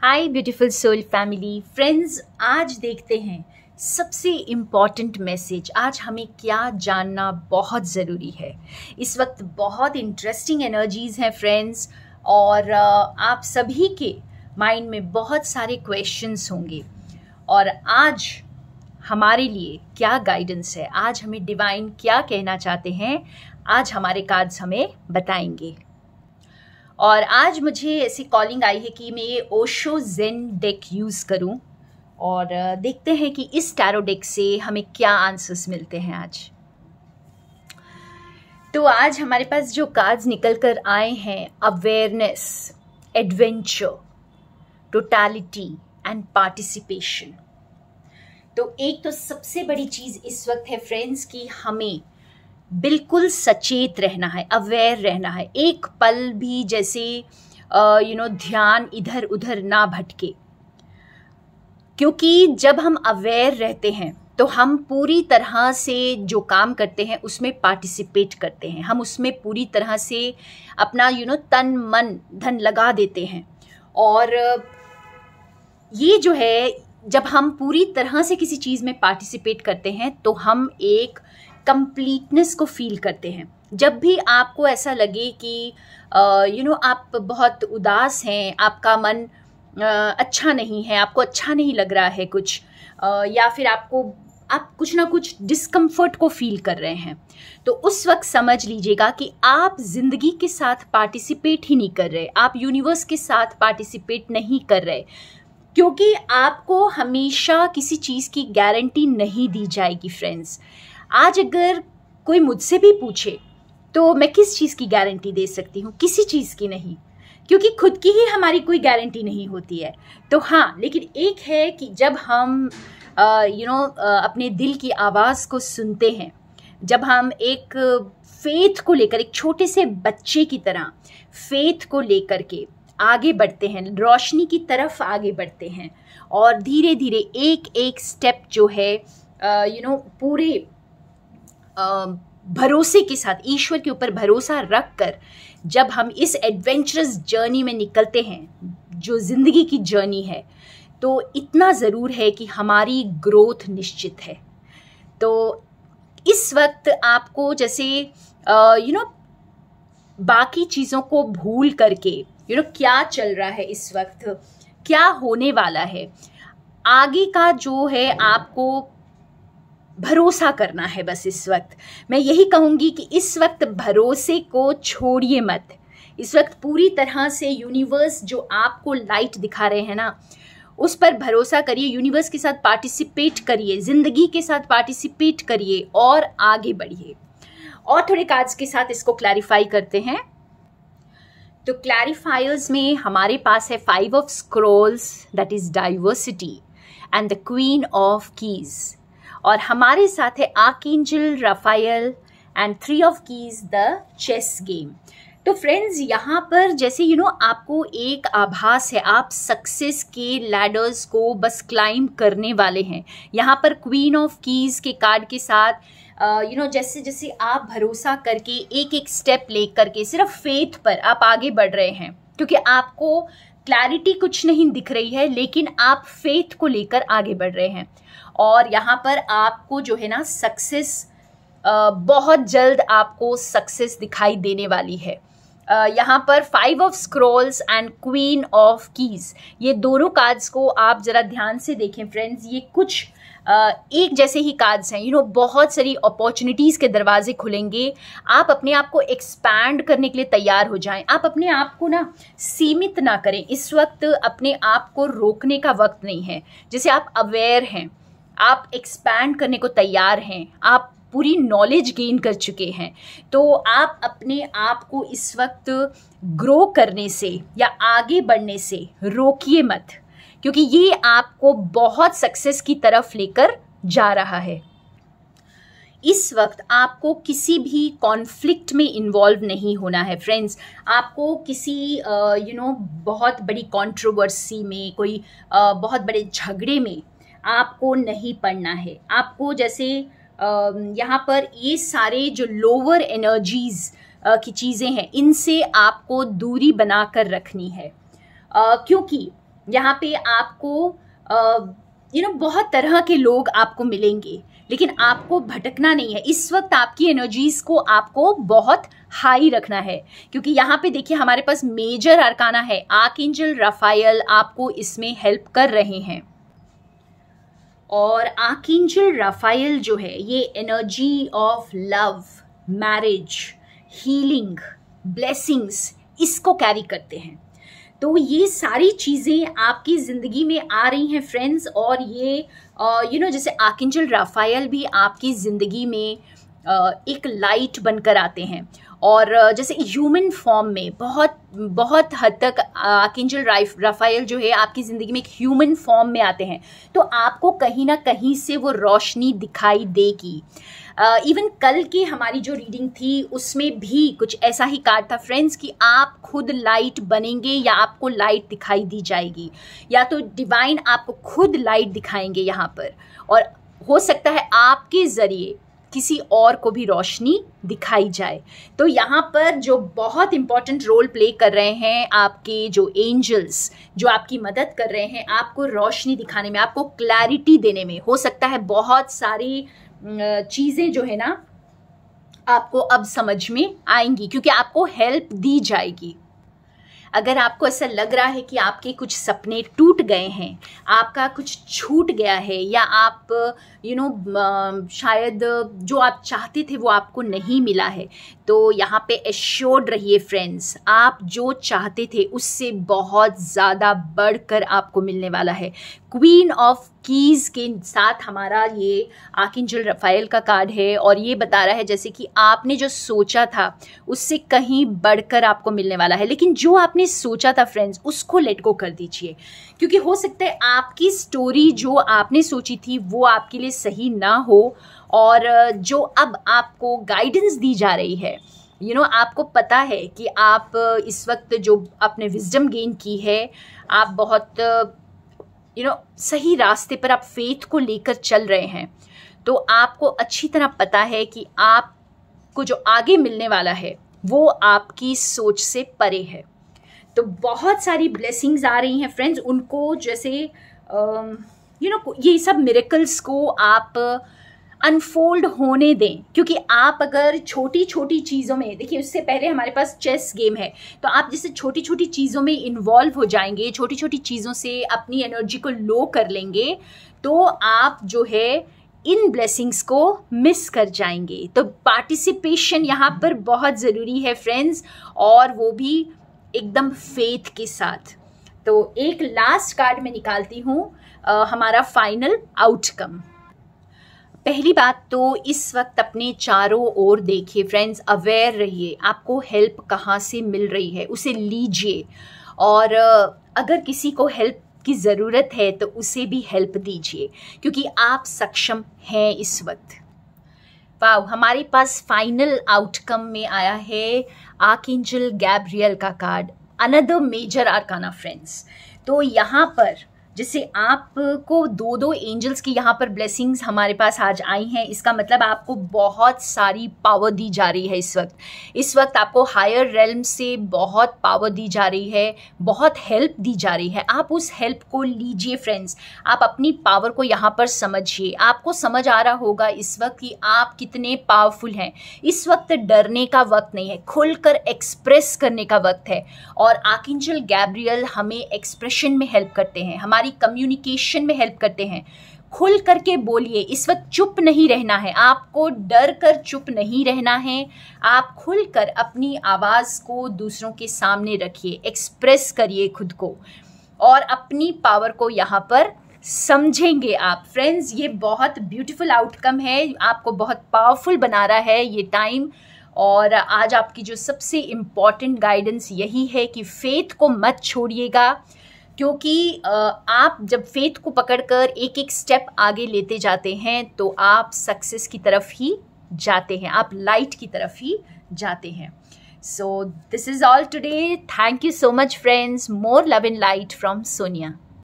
हाय beautiful soul family friends, आज देखते हैं सबसे इम्पॉर्टेंट मैसेज। आज हमें क्या जानना बहुत ज़रूरी है। इस वक्त बहुत इंटरेस्टिंग एनर्जीज़ हैं फ्रेंड्स, और आप सभी के माइंड में बहुत सारे क्वेश्चंस होंगे। और आज हमारे लिए क्या गाइडेंस है, आज हमें डिवाइन क्या कहना चाहते हैं, आज हमारे कार्ड्स हमें बताएंगे। और आज मुझे ऐसी कॉलिंग आई है कि मैं ये ओशो जेन डेक यूज़ करूं, और देखते हैं कि इस टैरो डेक से हमें क्या आंसर्स मिलते हैं आज। तो आज हमारे पास जो कार्ड्स निकल कर आए हैं, awareness, adventure, totality and participation. तो एक तो सबसे बड़ी चीज़ इस वक्त है फ्रेंड्स कि हमें बिल्कुल सचेत रहना है, अवेयर रहना है। एक पल भी जैसे ध्यान इधर उधर ना भटके, क्योंकि जब हम अवेयर रहते हैं तो हम पूरी तरह से जो काम करते हैं उसमें पार्टिसिपेट करते हैं, हम उसमें पूरी तरह से अपना तन मन धन लगा देते हैं। और ये जो है, जब हम पूरी तरह से किसी चीज़ में पार्टिसिपेट करते हैं तो हम एक कंप्लीटनेस को फील करते हैं। जब भी आपको ऐसा लगे कि आप बहुत उदास हैं, आपका मन अच्छा नहीं है, आपको अच्छा नहीं लग रहा है कुछ, या फिर आप कुछ ना कुछ डिस्कम्फर्ट को फील कर रहे हैं, तो उस वक्त समझ लीजिएगा कि आप जिंदगी के साथ पार्टिसिपेट ही नहीं कर रहे, आप यूनिवर्स के साथ पार्टिसिपेट नहीं कर रहे, क्योंकि आपको हमेशा किसी चीज़ की गारंटी नहीं दी जाएगी फ्रेंड्स। आज अगर कोई मुझसे भी पूछे तो मैं किस चीज़ की गारंटी दे सकती हूँ? किसी चीज़ की नहीं, क्योंकि खुद की ही हमारी कोई गारंटी नहीं होती है। तो हाँ, लेकिन एक है कि जब हम अपने दिल की आवाज़ को सुनते हैं, जब हम एक फेथ को लेकर, एक छोटे से बच्चे की तरह फेथ को लेकर के आगे बढ़ते हैं, रोशनी की तरफ आगे बढ़ते हैं, और धीरे धीरे एक एक स्टेप जो है पूरे भरोसे के साथ, ईश्वर के ऊपर भरोसा रख कर जब हम इस एडवेंचरस जर्नी में निकलते हैं, जो ज़िंदगी की जर्नी है, तो इतना ज़रूर है कि हमारी ग्रोथ निश्चित है। तो इस वक्त आपको जैसे बाकी चीज़ों को भूल करके क्या चल रहा है इस वक्त, क्या होने वाला है, आगे का जो है आपको भरोसा करना है। बस इस वक्त मैं यही कहूँगी कि इस वक्त भरोसे को छोड़िए मत। इस वक्त पूरी तरह से यूनिवर्स जो आपको लाइट दिखा रहे हैं ना, उस पर भरोसा करिए, यूनिवर्स के साथ पार्टिसिपेट करिए, ज़िंदगी के साथ पार्टिसिपेट करिए और आगे बढ़िए। और थोड़े कार्ड्स के साथ इसको क्लैरिफाई करते हैं। तो क्लैरिफायर्स में हमारे पास है 5 of scrolls, that is diversity, and the queen of keys. और हमारे साथ है archangel Raphael and 3 of keys, the chess game. तो फ्रेंड्स, यहाँ पर जैसे आपको एक आभास है, आप सक्सेस के लैडर्स को बस क्लाइंब करने वाले हैं। यहाँ पर क्वीन ऑफ कीज के कार्ड के साथ जैसे जैसे आप भरोसा करके एक एक स्टेप ले करके सिर्फ फेथ पर आप आगे बढ़ रहे हैं, क्योंकि आपको क्लैरिटी कुछ नहीं दिख रही है, लेकिन आप फेथ को लेकर आगे बढ़ रहे हैं। और यहाँ पर आपको जो है ना सक्सेस, बहुत जल्द आपको सक्सेस दिखाई देने वाली है। यहाँ पर 5 of Scrolls and queen of keys, ये दोनों कार्ड्स को आप जरा ध्यान से देखें फ्रेंड्स। ये कुछ एक जैसे ही कार्ड्स हैं। बहुत सारी अपॉर्चुनिटीज़ के दरवाजे खुलेंगे। आप अपने आप को एक्सपैंड करने के लिए तैयार हो जाएं। आप अपने आप को ना सीमित ना करें। इस वक्त अपने आप को रोकने का वक्त नहीं है। जैसे आप अवेयर हैं, आप एक्सपैंड करने को तैयार हैं, आप पूरी नॉलेज गेन कर चुके हैं, तो आप अपने आप को इस वक्त ग्रो करने से या आगे बढ़ने से रोकिए मत, क्योंकि ये आपको बहुत सक्सेस की तरफ लेकर जा रहा है। इस वक्त आपको किसी भी कॉन्फ्लिक्ट में इन्वॉल्व नहीं होना है फ्रेंड्स। आपको किसी बहुत बड़ी कंट्रोवर्सी में, कोई बहुत बड़े झगड़े में आपको नहीं पड़ना है। आपको जैसे यहाँ पर ये सारे जो लोअर एनर्जीज की चीज़ें हैं, इनसे आपको दूरी बनाकर रखनी है, क्योंकि यहाँ पे आपको बहुत तरह के लोग आपको मिलेंगे, लेकिन आपको भटकना नहीं है। इस वक्त आपकी एनर्जीज को आपको बहुत हाई रखना है, क्योंकि यहाँ पे देखिए हमारे पास मेजर अरकाना है, आर्कएंजल राफाएल आपको इसमें हेल्प कर रहे हैं। और आर्कएंजल राफाएल जो है ये energy of love, marriage, healing, blessings इसको कैरी करते हैं। तो ये सारी चीज़ें आपकी ज़िंदगी में आ रही हैं फ्रेंड्स, और ये जैसे आर्कएंजल राफाएल भी आपकी ज़िंदगी में एक लाइट बनकर आते हैं, और जैसे ह्यूमन फॉर्म में बहुत हद तक आर्कएंजल राफाएल जो है आपकी ज़िंदगी में एक ह्यूमन फॉर्म में आते हैं, तो आपको कहीं ना कहीं से वो रोशनी दिखाई देगी। इवन कल की हमारी जो रीडिंग थी उसमें भी कुछ ऐसा ही कार्ड था फ्रेंड्स, कि आप खुद लाइट बनेंगे या आपको लाइट दिखाई दी जाएगी, या तो डिवाइन आपको खुद लाइट दिखाएंगे यहाँ पर, और हो सकता है आपके ज़रिए किसी और को भी रोशनी दिखाई जाए। तो यहाँ पर जो बहुत इंपॉर्टेंट रोल प्ले कर रहे हैं आपके जो एंजल्स, जो आपकी मदद कर रहे हैं आपको रोशनी दिखाने में, आपको क्लैरिटी देने में। हो सकता है बहुत सारी चीज़ें जो है ना आपको अब समझ में आएंगी, क्योंकि आपको हेल्प दी जाएगी। अगर आपको ऐसा लग रहा है कि आपके कुछ सपने टूट गए हैं, आपका कुछ छूट गया है, या आप शायद जो आप चाहते थे वो आपको नहीं मिला है, तो यहाँ पे एश्योर्ड रहिए फ्रेंड्स, आप जो चाहते थे उससे बहुत ज़्यादा बढ़कर आपको मिलने वाला है। क्वीन ऑफ कीज के साथ हमारा ये आर्कएंजल राफाएल का कार्ड है, और ये बता रहा है जैसे कि आपने जो सोचा था उससे कहीं बढ़कर आपको मिलने वाला है। लेकिन जो आपने सोचा था फ्रेंड्स उसको लेट गो कर दीजिए, क्योंकि हो सकता है आपकी स्टोरी जो आपने सोची थी वो आपके लिए सही ना हो, और जो अब आपको गाइडेंस दी जा रही है, आपको पता है कि आप इस वक्त जो आपने विजडम गेन की है, आप बहुत सही रास्ते पर आप फेथ को लेकर चल रहे हैं, तो आपको अच्छी तरह पता है कि आपको जो आगे मिलने वाला है वो आपकी सोच से परे है। तो बहुत सारी ब्लेसिंग्स आ रही हैं फ्रेंड्स, उनको जैसे ये सब मिरेकल्स को आप अनफोल्ड होने दें, क्योंकि आप अगर छोटी छोटी चीज़ों में, देखिए उससे पहले हमारे पास चेस गेम है, तो आप जैसे छोटी छोटी चीज़ों में इन्वॉल्व हो जाएंगे, छोटी छोटी चीज़ों से अपनी एनर्जी को लो कर लेंगे, तो आप जो है इन ब्लेसिंग्स को मिस कर जाएंगे। तो पार्टिसिपेशन यहाँ पर बहुत ज़रूरी है फ्रेंड्स, और वो भी एकदम फेथ के साथ। तो एक लास्ट कार्ड मैं निकालती हूँ, हमारा फाइनल आउटकम। पहली बात तो इस वक्त अपने चारों ओर देखिए फ्रेंड्स, अवेयर रहिए, आपको हेल्प कहाँ से मिल रही है उसे लीजिए, और अगर किसी को हेल्प की ज़रूरत है तो उसे भी हेल्प दीजिए, क्योंकि आप सक्षम हैं इस वक्त। वाव, हमारे पास फाइनल आउटकम में आया है आर्कएंजल गैब्रियल का card, another major arcana friends. तो यहाँ पर जैसे आपको दो एंजल्स की यहाँ पर ब्लेसिंग्स हमारे पास आज आई हैं, इसका मतलब आपको बहुत सारी पावर दी जा रही है इस वक्त आपको हायर रेल्म से बहुत पावर दी जा रही है, बहुत हेल्प दी जा रही है। आप उस हेल्प को लीजिए फ्रेंड्स, आप अपनी पावर को यहाँ पर समझिए। आपको समझ आ रहा होगा इस वक्त कि आप कितने पावरफुल हैं। इस वक्त डरने का वक्त नहीं है, खुलकर एक्सप्रेस करने का वक्त है, और आर्कएंजल गैब्रियल हमें एक्सप्रेशन में हेल्प करते हैं, हमारी कम्युनिकेशन में हेल्प करते हैं। खुल करके बोलिए, इस वक्त चुप नहीं रहना है, आपको डर कर चुप नहीं रहना है, आप खुलकर अपनी आवाज़ को दूसरों के सामने रखिए, एक्सप्रेस करिए खुद को, और अपनी पावर को यहाँ पर समझेंगे आप फ्रेंड्स। ये बहुत ब्यूटीफुल आउटकम है, आपको बहुत पावरफुल बना रहा है ये टाइम। और आज आपकी जो सबसे इम्पॉर्टेंट गाइडेंस यही है कि फेथ को मत छोड़िएगा, क्योंकि आप जब फेथ को पकड़कर एक एक स्टेप आगे लेते जाते हैं तो आप सक्सेस की तरफ ही जाते हैं, आप लाइट की तरफ ही जाते हैं। So this is all today, thank you so much friends, more love and light from Sonia.